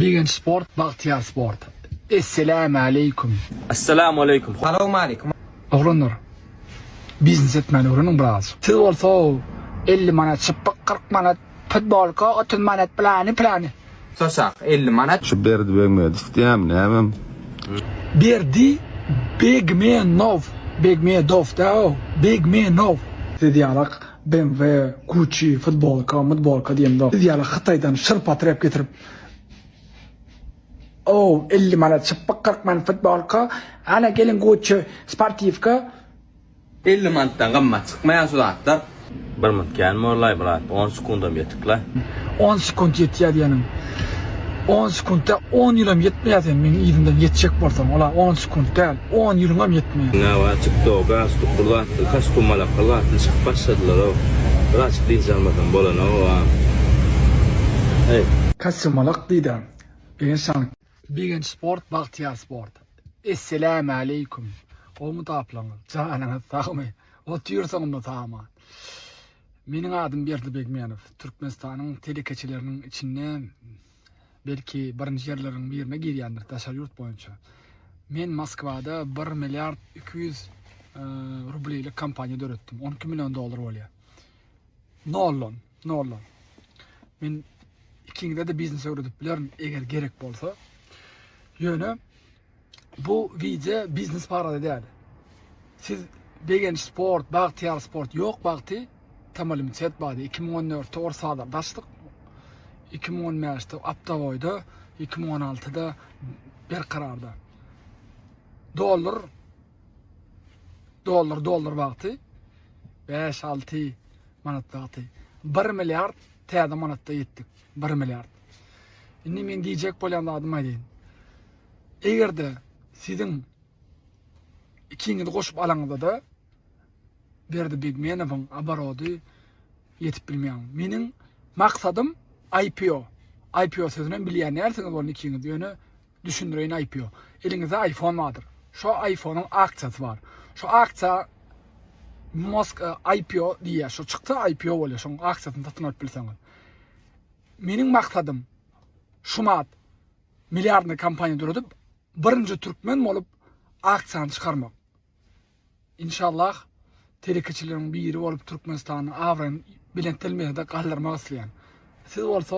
Begen sport, Bahtiyar sport. Esselamu aleykum. Assalamu alaikum. Assalamu alaikum. Oğlanlar, biznes etmeni öğrenin biraz. Siz olsa 50 manat, 40 manat, futbolka 30 manat plani. Sosak 50 manat. Şu berdi beğenmedi isteyem ne Berdi, big man nov. Big man dov da o. Big man nov. Siz diyalak BMW, Gucci, futbolka diyem da. Siz diyalak Xitaydan şırpa trep getirip 50 manat, 40 manat futbolka. Ana gelin Gucci, sportivka. 50 manatdan qimmat çıkmayan suratlar. Bir minut gelme orlay brat. 10 sekundum yetikla. 10 sekund yetýär ýanym. 10 sekundda 10 ýylym yetmeýär meniň ýerimden yetjek bolsam, ola 10 sekund däl, 10 ýylyňam yetmeýär. Nava çıktı o gaz tutturlar. Kastumala kılar. Çıkıp başladılar o. Biraz değil almadan bolan o. Hey. Kasımalyk diýdim. Begen sport, Bahtiyar sport. Esselamu aleykum. O mutaplangy. Janyňyz sagmy. O tüýürseňim sagma. Meniň adym Berdi Begmenow. Türkmenistanyň telekeçileriniň içinde belki birinci yerlerin birine girýändir daşar ýurt boýunça. Men Moskwada 1 milyard 200 rubleylik kampanya döretdim. 12 milyon dolar bolýar. Nollon. Men ikiňde de biznes öwredip bilerim eger gerek bolsa. Ýöne bu video biznes parada däl. Siz Begen sport, Bahtiyar sport yok bagty tamalim setbady 2014 orsada daşdyk. 2015'te Aptavoy'da, 2016'da berkararda. Dolar vakti 5-6 manat vakti. 1 milyard täze manatda yetdik. 1 milyard. Indi men diýjek bolýan adım aýdyn. Egerde siziň ikiňizi goşup alaňyzda da Berdi Begmenowyň abarody yetip bilmeýän. Meniň maksadym IPO sözünden bilýänlersiňiz onu ikiňiz ýöne düşündireýin IPO. Eliňizde iPhone vardır. Şu iPhone'un aksiyası var. Şu aksiya IPO diye şu çıktı IPO bolýar. Şoň aksiýasyny satyn alyp bilseňiz. Meniň maksadym şumat milliardny kampanya döredip birinji türkmen bolup aksiýany çykarmak. İnşallah telekeçileriň biri bolup Türkmenistanyň awran bilen telmede gallarmak isleýän. Siz bolsa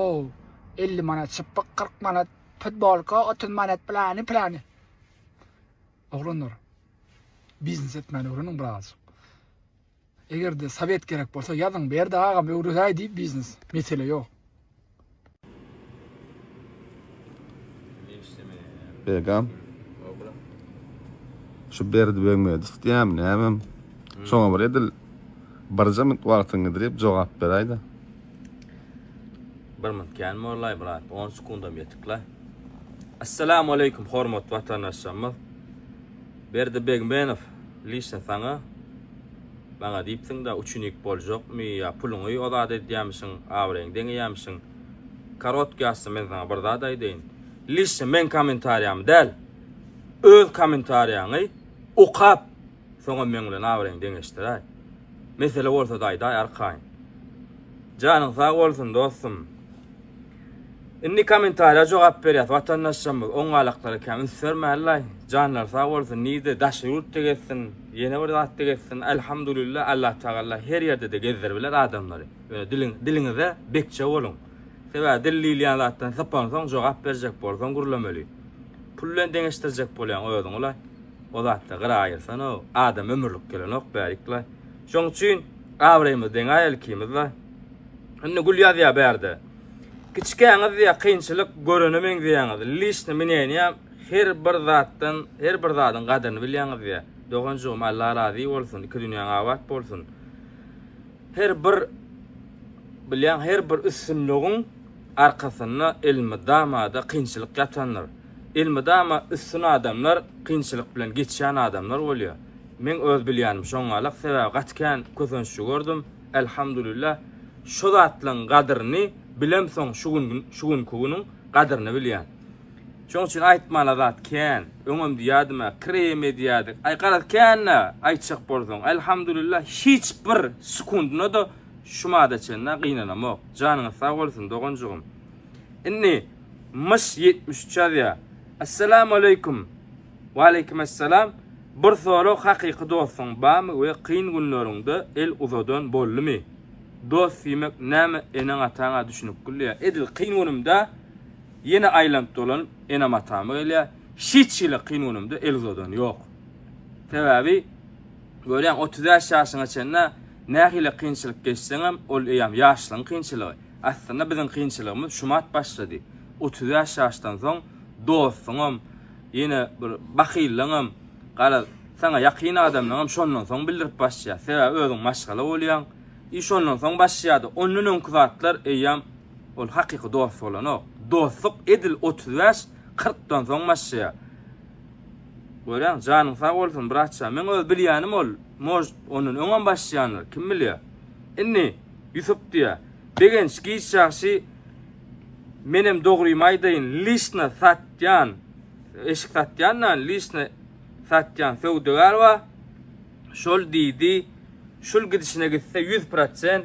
50 manat, 40 manat futbolka 30 manat plani. Oğlanlar, biznes etmeni öğrenin biraz. Eger de sovet gerek bolsa ýazyň berdi agam öwredäý diýip biznes mesele ýok. Begam. Şu berdi beğenmedi isteyem ne Soňa bir edil barja minut wagtyňy dirip jogap beräýdi. Bir minut gelme orlay brat. 10 sekundum yetikla. Assalamu alaikum hormat vatandaşlarymyz. Berdi Begmenow lişe saňa bana diýipsiň da üçünik boljakmy ýa puluňy ozat edýärmiň, awreňden ýamyň. Korotkasy men saňa bir zat aýdyn. Lişe men kommentariýam däl. Öz kommentariýaňy okap soňa men bilen awreňden geçdiräý. Mesele bolsa daýda arkaýyn. Janyň sag bolsun dostum. Inni komentariýa jogap berýär vatandaşlarymyz oňalaklary käm isbermälläi. Janlar sag bolsun niýde daş ýurt degetsin, ýene bir zat degetsin. Elhamdülillah Allah Taala her ýerde de gezdir biler adamlary. Ýöne diliňize bekçe bolun. Sebä dilliýän zatdan sapansoň jogap berjek bolsaň gurulamaly. Pullen deňeşdirjek bolýan öýdüň ulay. O zatda gıraýyrsan o adam ömürlük gelen ok bärikla. Şoň üçin awreýimizden aýalkymyz var. Indi gül ýazýa berdi. Kiçkäňiz ýa kynçylyk görenemeň diýäňiz. Lişni menenýär her bir zatyň gadyryny bilýäňiz ýa. Doganjygym Allah razy bolsun, iki dünýä awat bolsun. Her bir üstünligiň arkasyna ilmi damada kynçylyk ýatanlar. Ilmi dama üstün adamlar kynçylyk bilen geçýän adamlar bolýar. Men öz bilýänim şoňalyk sebäp gatkan közençi gördüm. Elhamdülillah şu zatlaryň gadyryny bilemsoň şu günüň gadyryny bilýän. Şoň üçin aýtmala zat kän, öňüm diýädime, krem edýärdik. Ay garat känne, aýtjak bolsaň. Elhamdülillah hiç bir sekundna da şumada çenne gynanamok. Janyňyz sag bolsun doganjygym. Inni Mış 73 ya. Assalamu alaikum. Wa alaikum assalam. Bir soru haqiqi dostun bami we qiyın günlerinde el uzadan bollumy? Dost diýmek näme enen ataňa düşünüp gülýär. Edil qiyın günümde yine aylanıp dolanıp enam atamy gelýär. Hiç ile qiyın günümde el uzadan ýok. Täbäbi görýän 30 ýaşagyna çenna nähile qiyinçilik geçseňem ol eýam ýaşlyň qiyinçiligi. Aslında bizim qiyinçiligimiz şumat başlady. 30 ýaşdan soň dostum yine bir bakylygyň gala sana ýakyn adamlaryň şondan soň bildirip başlaýar. Sebäbi özüň maşgala bolýan. İşondan soň başlaýady. Onun öňküzatlar eýam ol hakyky dost bolanok. Dostluk edil 30 ýaş 40dan soň başlaýar. Görýän janyň sag bolsun braçça. Men öz bilýänim ol. Moj onun öňden başlaýanlar kim bilýär? Inni Yusuf diýär. Degen şaşy menem dogrymy aýdaýyn. Listna satýan. Eşik satýandan listna satýan söwdegar wa şol diýdi. Şol gidişine gitse 100%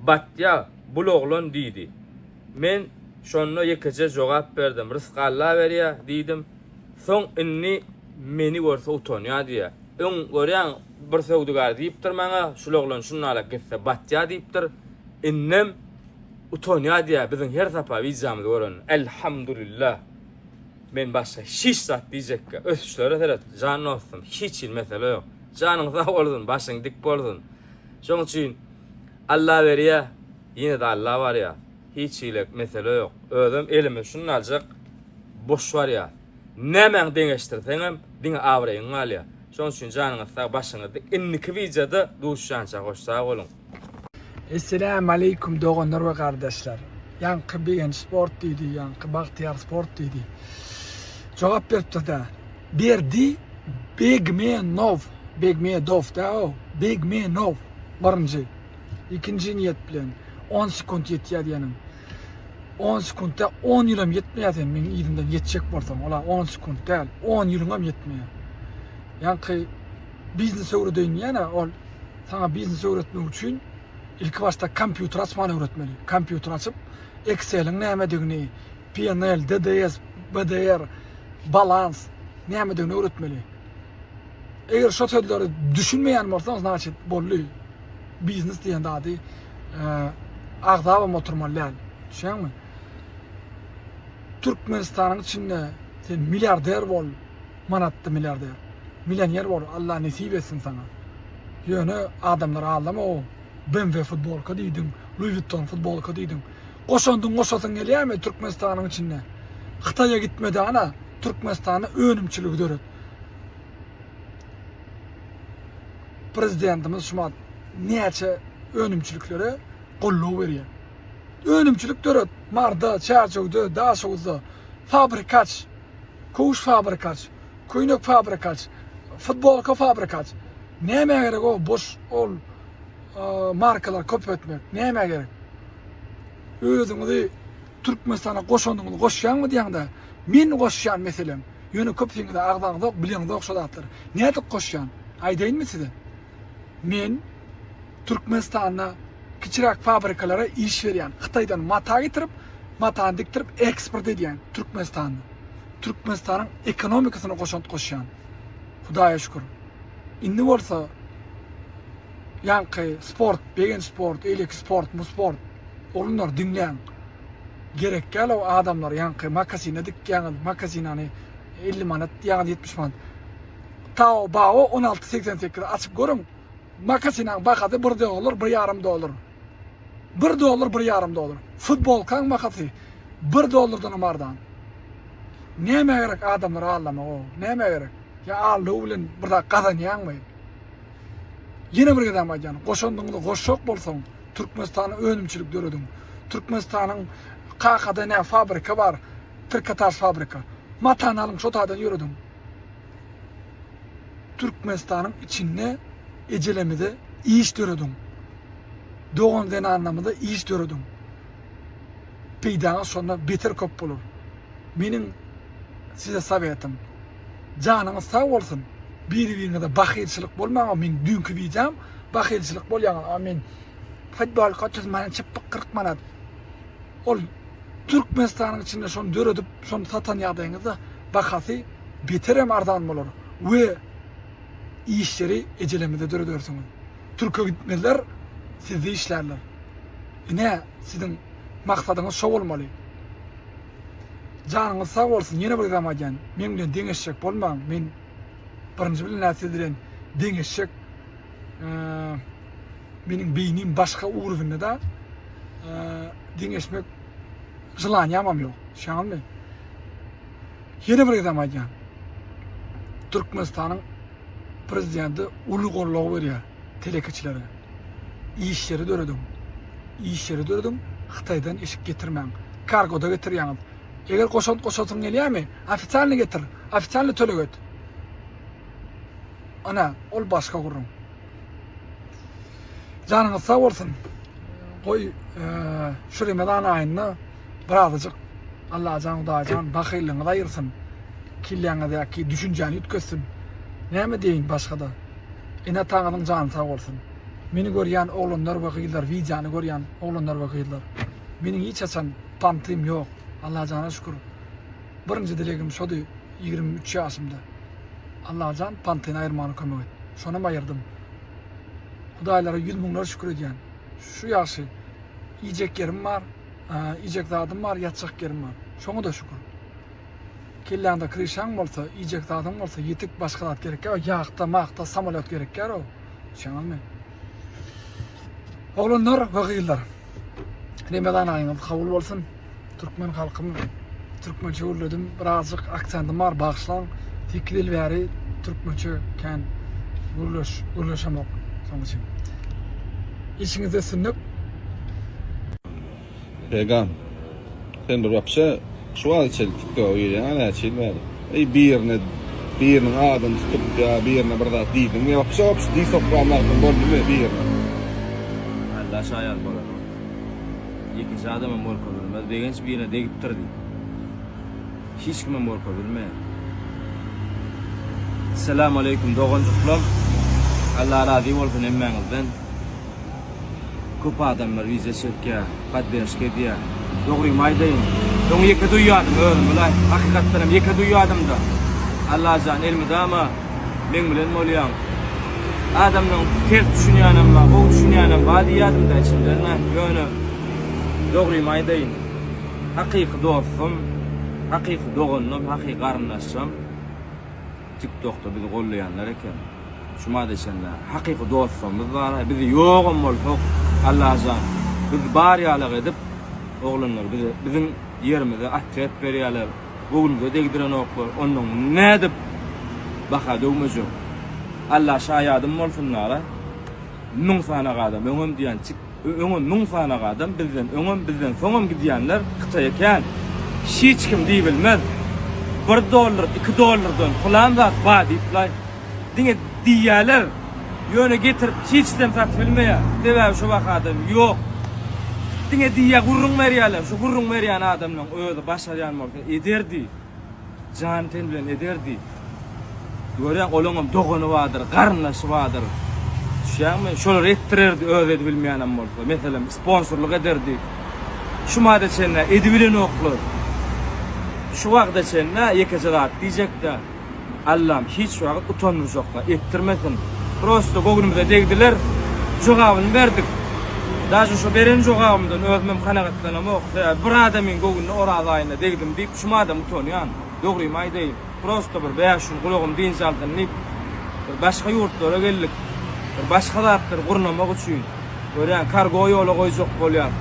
batya buloglan diýdi. Men şonu ýekece jogap berdim. Rızk Allah berýär diýdim. Soň inni meni görse utanýar diýär. Öň görýän bir söwdegar diýipdir maňa, şuloglan şunala gitse batya diýipdir. Innem utanýar diýär. Biziň her sapa wizamyz görün. Elhamdülillah. Men başga hiç zat diýjekkä. Ösüşlere terat jan olsun. Hiç il mesele ýok. Janyň sag bolsun, başyň dik bolsun. Şoň üçin Allah berýär, ýene de Allah bar ýa. Hiç ilek mesele ýok. Özüm elime şunu aljak boş bar ýa. Näme deňeşdirseňem, diňe awraýyň alýar. Şoň üçin janyňa sag başyňa dik inniki wiýada duşança goşsa bolun. Esselamu aleyküm doganlar ve kardeşler. Yankı Begen Sport dedi, Yankı Bahtiyar Sport dedi. Cevap verdi da. Berdi Begmenov. Begmedov da o. Begmenov. Birinci. İkinci niyet bilen. 10 sekund yetýär diýenim. 10 sekundda 10 ýylym yetmeýär. Men ýerimden yetjek bolsam, ola 10 sekund däl, 10 ýylyňam yetmeýär. Yankı biznes öwredýän ýana ol sana biznes öwretmek üçin ilk başta kompüter açmanı öğretmeli. Kompüter açıp Excel'in näme digini, PNL, DDS, BDR, balans näme digini öğretmeli. Eger şo söýleri düşünmeýän bolsaňyz näçe bolly. Biznes diýen dady agzaba oturmaly. Düşünýärmi? Türkmenistanyň içinde sen milyarder bol, manatly milyarder. Milyoner bol, Allah nasip etsin sana. Ýöne adamlar ağlama o. BMW futbolka diýdim, Louis Vuitton futbolka diýdim. Goşandyň goşasyň gelýärmi Türkmenistanyň içinde? Hytaýa gitmedi ana, Türkmenistany önümçiligi döret. Prezidentimiz şuma näçe önümçiliklere gollaw berýär. Önümçilik döret, marda, çarçogda, daşogda, fabrikaç, kuş fabrikaç, kuýnak fabrikaç, futbolka fabrikaç. Näme gerek o boş ol markalar köpetmek, näme gerek? Özüňizi Türkmenistana goşandyňyz goşýanmy diýäňde, men goşýan meselem. Ýöne köpçüňizde agdaňyz ok, bilýäňiz ok şodatlar. Näde goşýan? Aýdaýynmy size? Men Türkmenistana kiçirak fabrikalara iş berýän. Hytaýdan mata getirip, matany diktirip eksport edýän Türkmenistanyň. Türkmenistanyň ekonomikasyna goşýan. Hudaýa şükür. Indi bolsa Yankı sport, Begen Sport, Elik Sport, Musport onlar dinleyen gerek gel o adamlar yankı makasine dikýän makasinany 50 manat ýa-ni 70 manat. Tao bao 16.88 açıp görün. Makasinaň bakady $1, $1,5. $1, $1,5. Futbol kan makasy $1 amardan. Näme gerek adamlar ağlama o? Näme gerek? Ya ağlaw bilen bir da kazanýanmy? Yine bir gedem aýdan. Goşandyňyz goşşok bolsaň, Türkmenistany önümçilik döredin. Türkmenistanyň kakada ne fabrika var? Trikotaj fabrika. Matany alyň şo taýdan ýöredin. Türkmenistanyň içinde ejelemide iş döredin. Doğan den anlamında iş döredin. Peýdaňyz şonda beter köp bolur. Meniň size sabetim. Janyňyz sag bolsun. Bir-birine bahyçylyk bolmagy, men dünkü wiýjam, bahyçylyk bolýan. Men futbol 30 manat, 40 manat. Ol Türkmenistan'ın içinde şonu döredip şonu satan ýagdaýyňyzda bahasy beterem arzan bolar we işleri ecelemide döredörsiňiz. Türkiýe gitmezler, sizi işlerler. Ne sizin maksadyňyz şo bolmaly. Janyňyz sag bolsun, ýene bir gamajan. Men bilen deňeşjek bolmaň. Men birinji bilen näse dilen deňeşjek meniň beynim başga ugrubynda da deňeşmek jylanýamam ýok. Şaňmy? Ýene bir gamajan. Türkmenistanyň prezidenti uly gorlagy berýär telekeçilere. İşleri döredim. İşleri döredim. Xitaydan eşik getirmän. Kargoda getirýäňiz. Eger koşatyň gelýärmi? Ofitsialny getir. Ofitsialny tölegöt. Ana, ol başga gurrun. Janyňyz sag bolsun. Goý şu Ramadan aýyna birazjyk Allah jaň bahylygyny aýyrsyn. Killeňizdäki düşünjäni ýetkesin. Näme deýin başgada? Ene taňyň jany sag bolsun. Meni görýän oglanlar we gyýlar, widiany görýän oglanlar we gyýlar. Meniň hiç açan pantym ýok. Allah jana şükür. Birinji dilegim şody 23 ýaşymda. Allah jan pantyny aýyrmany kömek et. Şonu aýyrdym. Hudaýlara 100 miňler şükür edýän. Şu ýaşy iýjek yerim bar, iýjek zadym bar, ýatjak yerim bar. Şoňa da şükür. Kelläňde kirişaň bolsa, iýjek zadym bolsa, ýetip başga zat gerek. Ýagda, magda, samolyot gerek o. Şaňmy? Oglanlar we gyýlar. Ramadan aýyňyz kabul bolsun. Türkmen halkyny Türkmençe öwrledim. Birazjyk aksentim bar, bagşlaň. Fikirli bäri Türkmençe kan öwrleşemek. Şoň üçin. İşiňizde sünnek. Pegam. Sen bir wapsa şu an çeltikde öýülen ana çelmer. Biriniň adam tutup ya birine bir zat diýdim. Ne wapsa diýsokramlardan boldy birine. Allah şaýar bolar. Iki adama morka bilmez. Degenç birine degip turdy. Hiç kime morka bilmez. Assalamu alaikum dogonjuklar. Allah razı bolsun emmeňizden. Köp adamlar wize çekýär, padberşke diýär. Dogry maýdaýyn. Doň ýeke duýýadym öňüm bilay. Hakykatdan hem ýeke duýýadym-da. Allah jan elmidama men bilen bolýan. Adamnyň ters düşünýänem bar, o düşünýänem bar diýýadym-da içimden. Ýöne dogry maýdaýyn. Hakyky dostum, hakyky dogonum, hakyky garyndaşym. TikTok'ta bizi gollayanlar eken. Şuma deşenler, hakyky dostumyz bar, bizi ýogam bolsak, Allah jan biz bar ýalyk edip, oglanlar biziň ýerimize atýat berýärler. Bugünde degdiren oklar, onuň nädip baka döwmejek. Allah şaýadym bolsunlar. Müň sana gadam, öňüm diýen çık, öňüm müň sana gadam, bizden soňum gidýänler Xitay eken. Hiç kim diýip bilmez. $1, $2 falan da ba diýipler. Diňe diýýärler. Ýöne getirip hiçden satyp bilmeýär. Sebäbi şu wagtda ýok. Diňe diýýär gurrun berýärler. Şu gurrun berýän adamnyň özi başarýan bolsa ederdi. Jan ten bilen ederdi. Görýän olaňam dogony bardyr, garynlaşy bardyr. Şäme şolar ettirerdi özi bilmeýänem bolsa. Meselem sponsorluk ederdi. Şu mada çenne edibilen oklar. Şu wagtda çenne ýeke zat diýjekde. Allah'ım hiç wagt utanmajoklar, ettirmesin. Prosto gogunumda degdiler. Jogabyny berdik. Daşy şu beren jogabymdan özüm kanagatlanamak. Bir adamyň goguny orada aýyna degdim diýip şu adam utanýan. Dogry maýdaýyn. Prosto bir beýşin gulagym diň saldan nip. Bir başga ýurtlara geldik. Bir başga zatlar gurnamak üçin. Görýän kargo ýoly goýjak bolýar.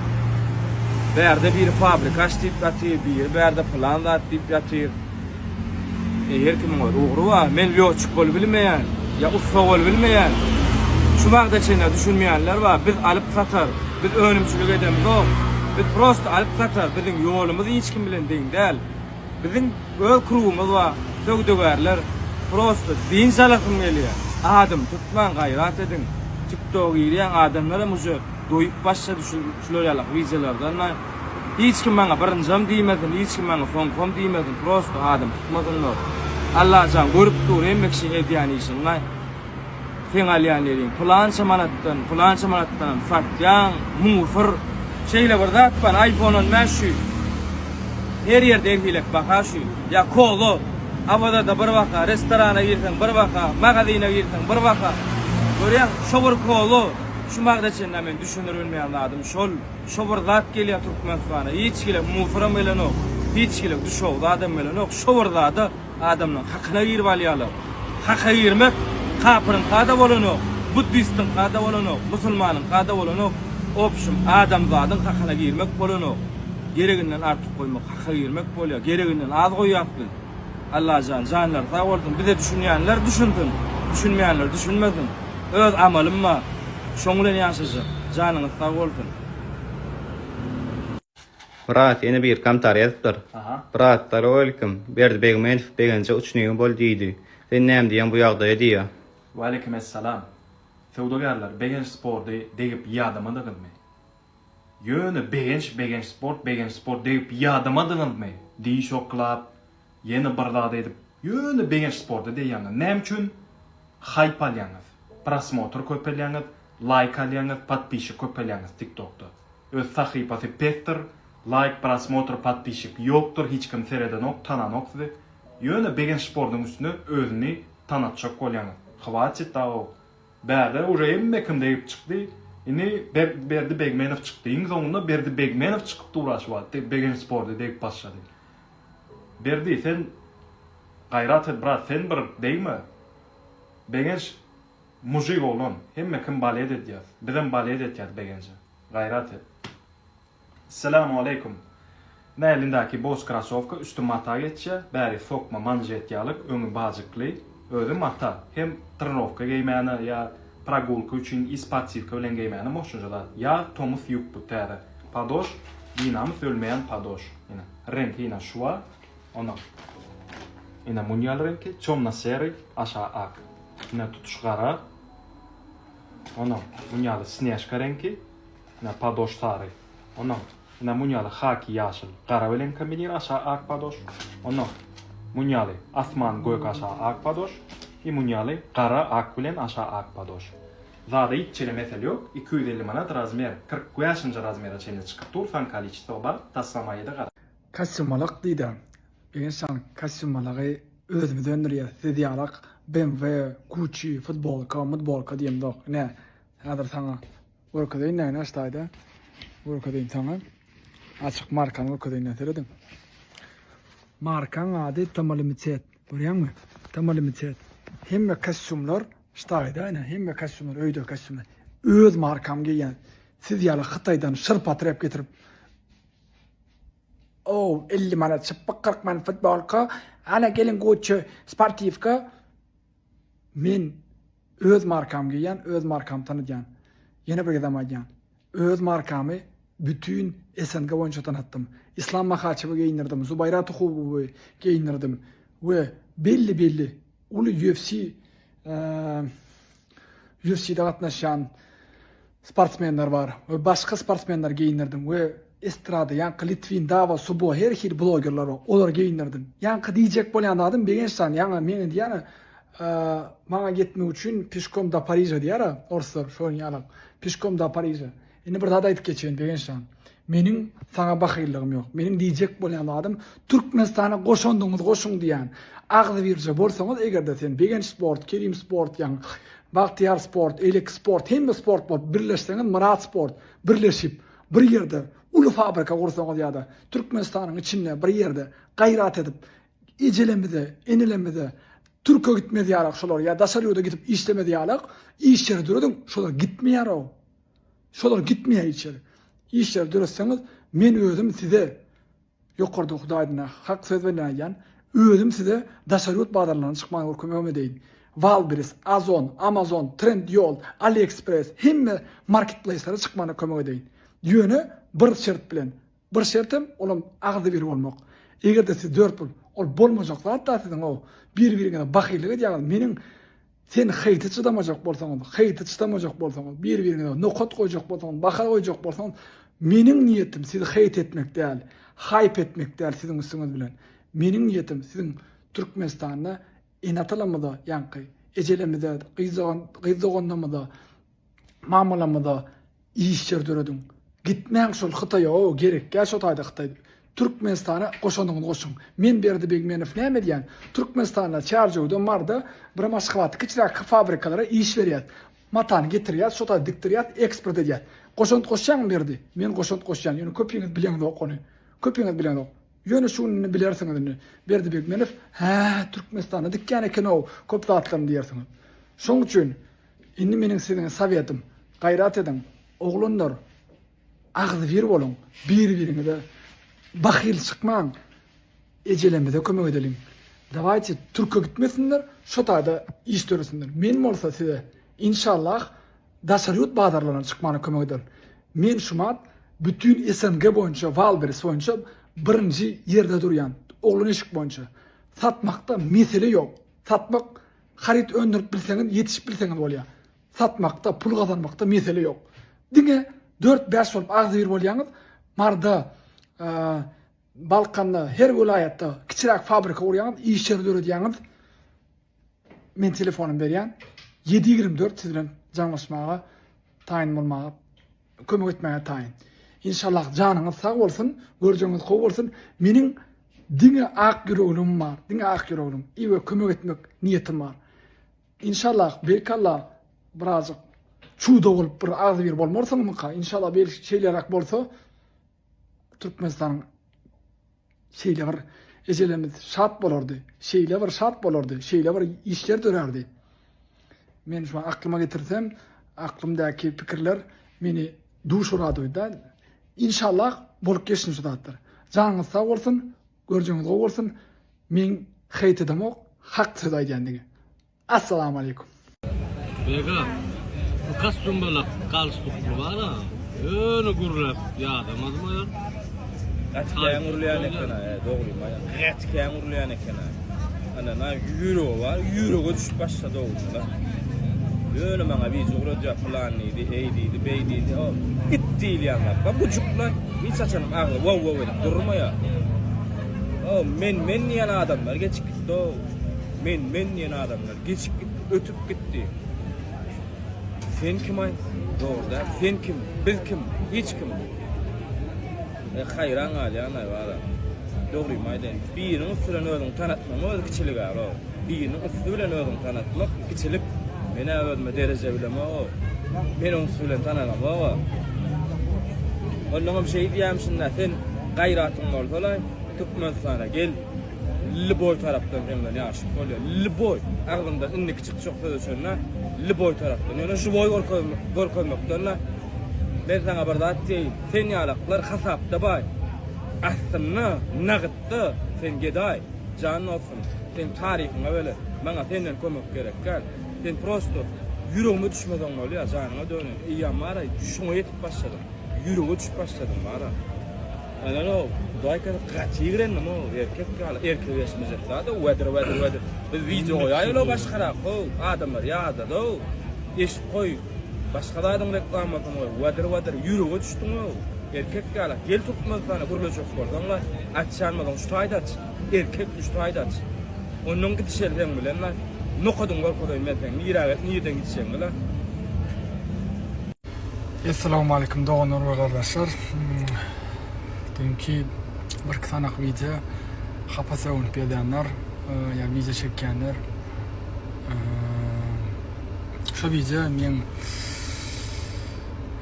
Berde bir fabrika açtyp ýatyr, berde plan atyp ýatyr. Her kim var, ugru wa, men ýoçuk bol bilmeýän, ýa usta bol bilmeýän. Şu wagtda çene düşünmeýänler var, biz alyp satar, biz önümçülük edemiz o. Biz prosto alyp satar, biziň ýolumyz hiç kim bilen deň däl. Biziň göl kurumyz var, dögdögerler, prosto din salasym gelýär. Adam tutman gaýrat edin. TikTok ýerýän adamlara muje doýup başa düşürýärler wideolardan. Hiç kim bana birinjam diýmedin, hiç kim bana fon diýmedin, prosto adam tutmadynlar. Allah jan görüp dur, emmekşi edýän işin. Sen alýanlaryň plança manatdan satýan, mufur şeyle bir zat ban iPhone'un mäşü. her yerde erkilek baka şu. Ya kolu, avada da bir baka, restorana girsen bir baka, magazine girsen bir baka. Görüyorsun, şobur kolu, şu magazine men düşünür bilmeyen adam. Şobur zat geliyor Türkmenistan'a. Hiç gele mufram bilen yok. Hiç gele düşov adam bilen yok. Şobur zatı adamın hakkına girip alyalı. Hakka girmek, kapırın kada bolunu, Buddhistin kada bolunu, Musulmanın kada bolunu, opşum adam zadın hakkına girmek bolunu. Gereginden artık koymak, hakka girmek bolya. Gereginden az koyak biz. Allah canlar sağ olsun. Bize düşünmeyenler düşünsün. Düşünmeyenler düşünmesin. Öz amalım var. Şoňulen ýaşaşy. Janyňyz sag bolsun. Murat, ene bir komentar ýazypdyr. Murat, assalamualeykum. Berdi Begmenov begence uçnyň bol diýdi. Sen näme diýen bu ýagdaýa diýä? Wa aleykum assalam. Sewdogarlar begenç sport deyip ýadamadyňmy? Ýöne begenç sport deyip ýadamadyňmy? Diýiş oklap, ýene bardada edip, ýöne begenç sport diýýäňiz. Näme üçin? Hype alýaňyz, prosmotr köpelýäňiz, like alýaňyz, подписчик köpelýäňiz TikTokda. Öz sahypasy Peter, like, prosmotr, подписчик ýokdur, hiç kim sereden ok, tananok sizi. Ýöne begenç sportyň üstüne özüni tanatjak bolýaňyz. Hwaçyt da o. Bäde urayym kim deyip çykdy. Ini Berdi Begmenov çykdy. Iň soňunda Berdi Begmenov çykyp duraşýar. Begenç sporty deyip başlady. Berdi sen gayrat et brat, sen bir deýme. Begenç mujik bolan, hemme kim balet edýär. Bizem balet edýär begençe. Gayrat et. Assalamu aleykum. Nälindäki boz krasovka üstü mata geçe, bäri sokma manjet ýalyk, öňü bajykly, özü mata. Hem trenovka geýmäne ýa прогулка üçin ispatsivka bilen geýmäne moşunjada. Ya Thomas ýuk bu täze. Padoş, ýynam ölmeýän padoş. Ýene renki ýene şuwa, ona. Ina munýal renki, çomna-serý, aşa ak. Ina tutuşgara. Ona munýaly snežka renki, ina padoş sary. Ona ina munýaly haki ýaşyl, gara bilen kombinir aşa ak padoş. Ona munýaly asman göýk aşa ak padoş. I munýaly gara ak bilen aşa ak padoş. Zada hiç çele mesele yok. 250 manat razmer, 40 ýaşynja razmera çene çykyp tursan kolичество bar, taslamaýdy gara. Kostyumalyk diýdi. Begençan kostyumalygy özümi döndürýär. Siz ýarak BMW, Gucci, futbolka diýen dok. Ne? Häzir saňa workadaýyn näme açdaýdy? Workadaýyn saňa açyk markany workadaýyn näseredin? Markan ady Tamalimitset. Görýärmi? Tamalimitset. Hemme kostyumlar ştaýda, hemme kostyumlar, öýde kostyumlar. Öz markam giýen. Siz ýaly Hytaýdan şyrpa trep getirip 50 manat, 40 manat futbolka, ana gelin Gucci sportivka. Men öz markam giýen, öz markam tanıdýan. Ýene bir adam aýdýan. Öz markamy bütün SNG boýunça tanıttım. İslam mahaçyby giýindirdim, Zubayra Tuhubowy giýindirdim we belli uly UFC'de gatnaşan sportsmenler var we başga sportsmenler giýindirdim we estrada, ýa-ni Litvin, Dava, Subo, her hil blogerler var, olar giýindirdim. Ýa-ni diýjek bolýan adam begençan, ýa-ni meni diýär, maňa gitmek üçin pişkom da Paryja diýär, orslar şoň ýalyk. Pişkom da Paryja. Indi bir zada aýdyp geçen begençan. Meniň saňa bakyllygym ýok. Meniň diýjek bolýan adam Türkmenistana goşun diýän. Agdy birje bolsaňyz, egerde sen begenç sport, Kerim sport, ýa-ni Bahtiyar sport, Elik sport, hemme sport bolup birleşseňiz, Murat sport birleşip bir ýerde uly fabrika gursaňyz ýa-da Türkmenistanyň içinde bir ýerde gaýrat edip ejelemide, enelemide Türkiýe gitmedi ýarak şolar ýa daşaryýda gidip işlemedi ýarak, iş ýeri döredin, şolar gitmeýär o. Şolar gitmeýär içeri. İş ýeri döretseňiz, men özüm size ýokarda Hudaýyna hak söz berýän, özüm size daşaryýat badarlaryny çykmagy kömek edeýin. Wildberries, Ozon, Amazon, Trendyol, AliExpress, hemme marketplace'lere çykmagy kömek edeýin. Ýöne bir şert bilen. Bir şertim olam agdy bir bolmak. Egerde siz 4 pul ol bolmajak zatda sizin o bir-birine bakýlyk edýär. Meniň sen heýti çydamajak bolsaňyz, bir-birine nokat goýjak bolsaňyz, baka goýjak bolsaňyz, meniň niýetim sizi heýt etmek däl, hype etmek däl siziň üstüňiz bilen. Meniň niýetim siziň Türkmenistanyna enatalamyda, ýa-ni ejelemide, gyzogandamyda, mamulamyda iş ýer döredin. Gitmäň şol Hytaýa, gerek, gel şo taýda Hytaý. Türkmenistan'a koşandygyny koşun. Men berdi Begmenov näme diýen? Türkmenistan'a çarjywdan barda bir maşgalaty kiçirak fabrikalara iş berýär. Matany getirýär, şota diktirýär, eksport edýär. Koşant koşan berdi. Men koşant koşan. Ýöne köpüňiz bilen dok ony. Köpüňiz bilen dok. Ýöne şunu bilersiňiz. Berdi Begmenov, "Ha, Türkmenistan'a dikkan eken o, köp zatlarym" diýersiňiz. Şoň üçin indi meniň siziňe sowietim, gaýrat edin. Oglanlar, agzy bir bolun, bir-biriňize bahyl çykmaň. Ejelemizde kömek edelim. Dawajy Türkiýe gitmesinler, şotada iş töresinler. Men bolsa size inşallah daşaryut badarlarına çykmany kömek ederim. Men şumat bütün SNG boýunça, Walberis boýunça birinji ýerde durýan. Oglan eşik boýunça. Satmakda mesele ýok. Satmak harit öndürüp bilseňiz, ýetişip bilseňiz bolýar. Satmakda, pul gazanmakda mesele ýok. Diňe 4-5 bolup agzy bir bolýaňyz, marda Balkanda her vilayatda kiçirak fabrika urýaňyz, iş ýerleri ödýäňiz. Men telefonum berýän. 724 siz bilen janlaşmaga, taýin bolmaga, kömek etmäge taýin. İnşallah janyňyz sag bolsun, görjeňiz gowy bolsun. Meniň diňe ak ýüregim bar, diňe ak ýüregim. Iwe kömek etmek niýetim bar. İnşallah belki biraz çuda bolup bir agzy bir bolmarsaňmy, inşallah bir şeylerak bolsa Türkmenistan şeyler ejelemiz şat bolardy. Şeyler şat bolardy. Şeyler işler dörerdi. Men şu aklıma getirsem, aklımdaki pikirler meni duşuradyda. İnşallah bolup geçsin şu zatlar. Janyňyz sag bolsun, görjeňiz gowy bolsun. Men heýt edemok, hak söz aýdýandigi. Assalamu aleykum. Bega, bu kastum bala kalstuklu bana. Öyle gurrap yadamadım ya. Gatken urlayan eken ha, dogry ma. Gatken urlayan eken ha. Ana euro var, euroga düşüp başladı oldu. Öyle maňa bir jogurja plan idi, eýdi, beýdi. O gitti ýanlar. Ba buçuklar hiç açanım ağlı. Wow durma ya. O men ýan adamlar geçip gitti. O men ýan adamlar geçip ötüp gitti. Sen kim ay? Doğruda. Sen kim? Bil kim? Hiç kim? Hayran alýan var. Dogry maýdan. Biriň üstüne özüň tanatmak öz kiçilik bar. Biriň üstüne özüň tanatmak kiçilik. Mene özüme derece bileme o. Meniň üstüne tananam o. Onuň bir şey diýäm şunda sen gaýratyň bolsa, Türkmenistan'a gel. Liboy tarapdan hemden ýaşyp bolýar. Liboy. Agdymda indi kiçik çok söýüşende Liboy tarapdan. Ýöne şu boy gorkomakdan ben sana bir zat diýeyim. Sen ýalaklar hasapda bay. Aslında nagtda sen geday. Jan olsun. Sen tarihiňe böyle. Maňa senden kömek gerek gel. Sen prosto ýüregime düşmeden bolýar, janyňa dönün. Ýamara şoňa ýetip başladym. Ýürege düşüp başladym bara. Ana no, doýka gaçygyren nimo, erkek gal, erkek ýaşmyjak da, wedir. Biz video ýaýylo başgarak, o adamlar ýa-da do. Eş goý. Başga da adam reklam atym, wedir ýürege düşdüm o. Erkek gal, gel Türkmenistan gurulşok boldanlar, açanmadan şu taýdaç, erkek şu taýdaç. Onuň gidişelden bilenler, nokadyn gorkodoý meten, nirden gidişen bilen. Assalamu alaikum doğanlar arkadaşlar. Dünkü bir kısanak video hapasa olimpiyadanlar ya video çekkenler. Şu video men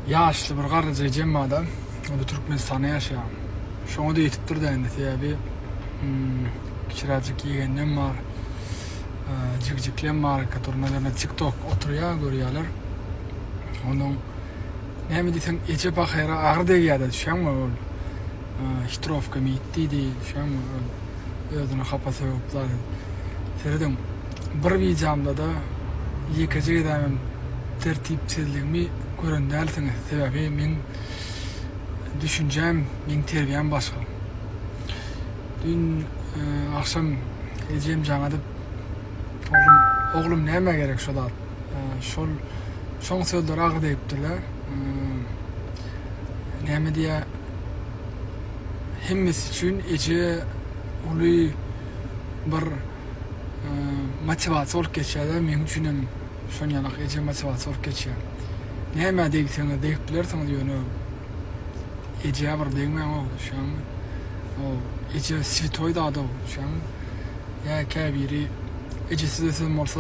yaşlı bir garıcı cemmada o Türkmenistan'da yaşayan. Şoňa da ýetip durdy endi täbi. Kiçirajyk ýegennem var. Jigjiklem var, katornalarna TikTok oturýar, görýärler. Onuň näme diýsem, eje bahyra agyr degýärdi, şeňme ol. Hitrovka mitdi, şeňme özüne hapasa ýoklar. Seredim bir videomda da ýekejegem tertipsizligimi görendälsiňiz. Sebebi men düşünjem, men terbiýem başga. Dün akşam ejem jaňadyp oglum näme gerek şolar. Şoň sözler agyr diýipdiler. Näme diýä hemmesi üçin eje uly bir motivasiýa bolup geçýär. Men üçinem şoňalak eje motivasiýa bolup geçýär. Näme diýseňiz diýip bilersiňiz ýöne eje bir diýmän o şoň O ece svitoy da o. Şan ya käbiri ece size sen bolsa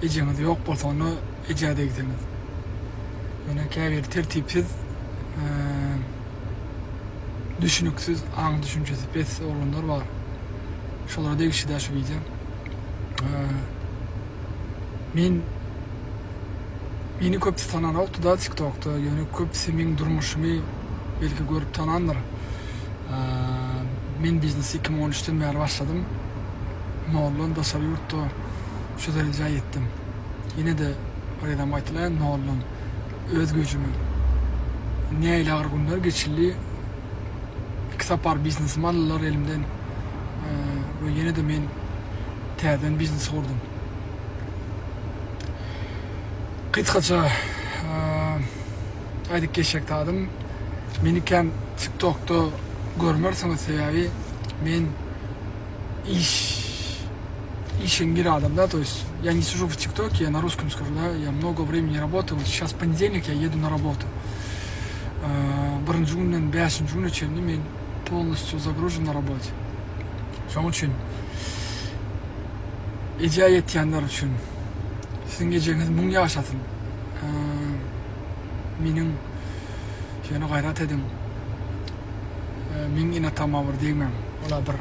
eceniz yok bolsa onu ecede gidiniz. Ýöne käbir tertipsiz düşünüksiz aň düşünjesi pes olanlar var. Şolara degişi de şu video. Meni köpsi tanan oldu da TikTok'ta. Ýöne köpsi meň durmuşymy belki görüp tananlar. Men biznesi 2013'ten beri başladım. Nollun daşary ýurtda şu derejeye ýetdim. Ýine de oradan aýtylan nollun öz gücümü näýle agyr günler geçildi. Sapar biznes mallar elimden ve yine de men täzeden biznes kurdum. Kıtkaça aydık geçecek tadım. Meniken TikTok'ta görmerseniz sebebi men ищем bir adamда, то есть я не сижу в ТикТоке, я на русском скажу, да, я много времени работаю. Вот сейчас понедельник, я еду на работу. Birinci günden 5-nji güne çenli men полностью загружен на работе. Şoň üçin ejä ýetýänler üçin siziň ejeňiz muň ýaşasyn. Meniň şonu gaýrat edin. Men ina tamam bir diýmem. Ola bir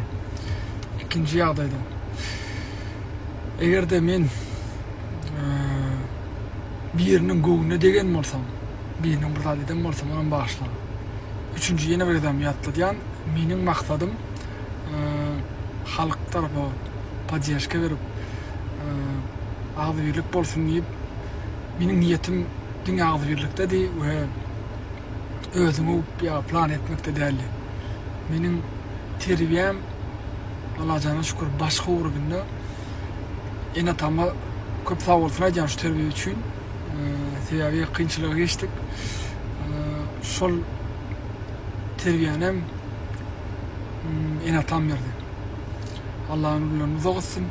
ikinji ýagdaýda. Egerde men biriniň göwüne degen bolsam, biriniň bir zat eden bolsam onuň başla. Üçüncü yeni bir adam ýatlaýan, mening maksadım halk tarapy podдержка berip agzybirlik bolsun diýip mening niýetim diň agzybirlikdedi we özümi plan etmekde däl. Mening terbiýem Allah'a şükür başga urugunda ene tamam köp sag bolsun aýdýan şu terbiýe üçin. Sebebi kynçylygy geçdik. Şol terbiýenem ene tam berdi. Allah'ın nurlarını uzagysyn.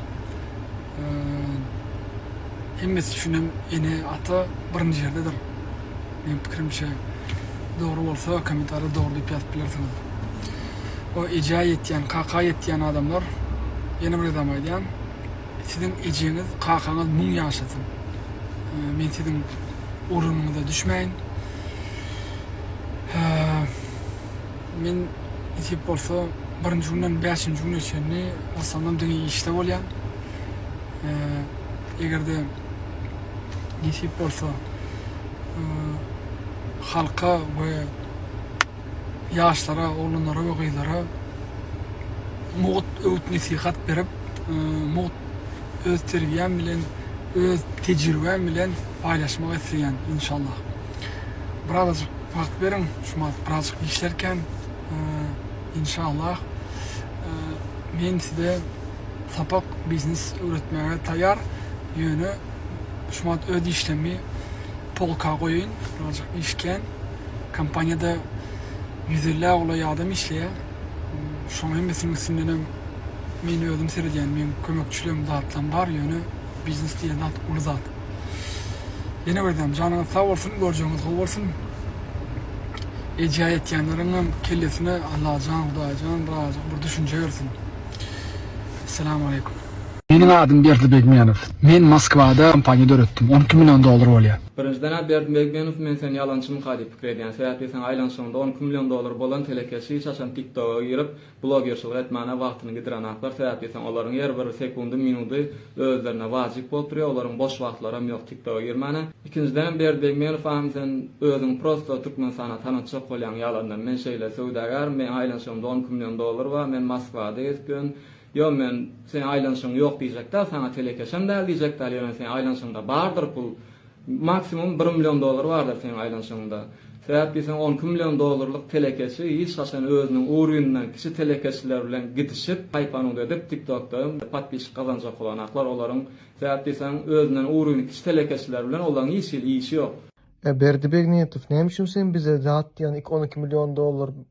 Hemmesi düşünem ene ata birinji ýerdedir. Men pikirimçe dogry bolsa kommentarda dogry diýip ýazyp bilersiňiz. O ejä ýetýän, kaka ýetýän adamlar ýene bir adam aýdýan, siziň ejeňiz, kakaňyz muň ýaşasyn. Men siziň urunuňyza düşmäýin. Men isip bolsa birinji günden 5-nji güne çenli asandan diňe işte bolýan. Egerde isip bolsa halka we ýaşlara, oğlanlara we gyzlara mugat öwüt nasihat berip, mugat öz terbiýem bilen, öz tejribem bilen paýlaşmak isleýän inşallah. Biraz wagt beriň, şuma biraz işlerken inşallah men size sapak biznes öğretmeye taýar ýöne şuma öz işlemi polka goýun, birazcık işken kompaniyada 150 ola ýadam işleýär. Şoň hemmesini üstünden men özüm serýän, men kömekçiligim zatlan bar ýöne biznes diýen zat uly zat. Ýene birdem janyňyz sag bolsun, görjeňiz gowy bolsun. Ejä ýetýänleriň kellesine Allahjan, Hudaýjan razı bir düşünje bersin. Assalamu aleykum. Meniň adym Berdi Begmenow. Men Moskwada kompaniýada öretdim. $12 milyon bolýar. Birinjiden Berdi Begmenow men sen ýalançymy gaýdyp pikir edýän. Sebäpli sen aýlan soňunda $12 milyon bolan telekesi şaşan TikTok'a girip blogerçilik etmäne wagtyny gidiren aklar. Sebäpli sen olaryň ýer bir sekundy, minuty özlerine wajyp bolup durýar. Olaryň boş wagtlaram ýok TikTok'a girmäne. İkinciden Berdi Begmenow hem sen özüň prosto Türkmenistana tanynçyk bolýan ýalandan men şeýle söwdagar, men aýlan soňunda $12 milyon bar, men Moskwada ýetken. Yo men sen aýlanşyň ýok diýjekler, sana telekesem däl diýjekler, ýöne sen aýlanşyňda bardyr pul. Maksimum $1 milyon bardyr sen aýlanşyňda. Sebäpli sen $12 milyon telekesi hiç haçan özüniň uruýundan kişi telekesiler bilen gidişip paýpanyňda edip TikTok'da patpiş kazanjak bolan aklar olaryň sebäpli sen özüniň uruýuny kişi telekesiler bilen olaryň işi ýok. Berdi Begmenow, ne biçim sen bize zat yani $12 milyon,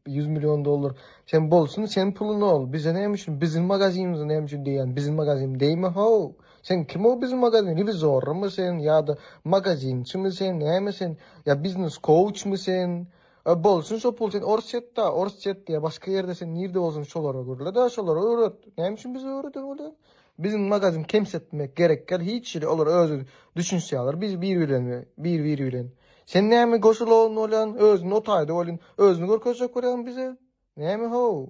$100 milyon sen bolsun, sen pulunu ol. Bize ne biçim bizim magazinimiz ne biçim diýen, bizim magazin diýme ho. Sen kim ol bizim magazin? Revizor mu sen ya da magazinçi mi sen, näme sen? Ya business coach mu sen? Bolsun şo pul sen Orset diye başka yerde sen nerede olsun şolara görle da şolara öğret. Näme üçin bize öğreten bolan? Bizim magazin kemsetmek gerek gel hiç şey olur özü düşünse alır. Biz bir bilen. Sen näme goşul olun olan özün otayda olun özünü görkezek koyan bize. Näme ho?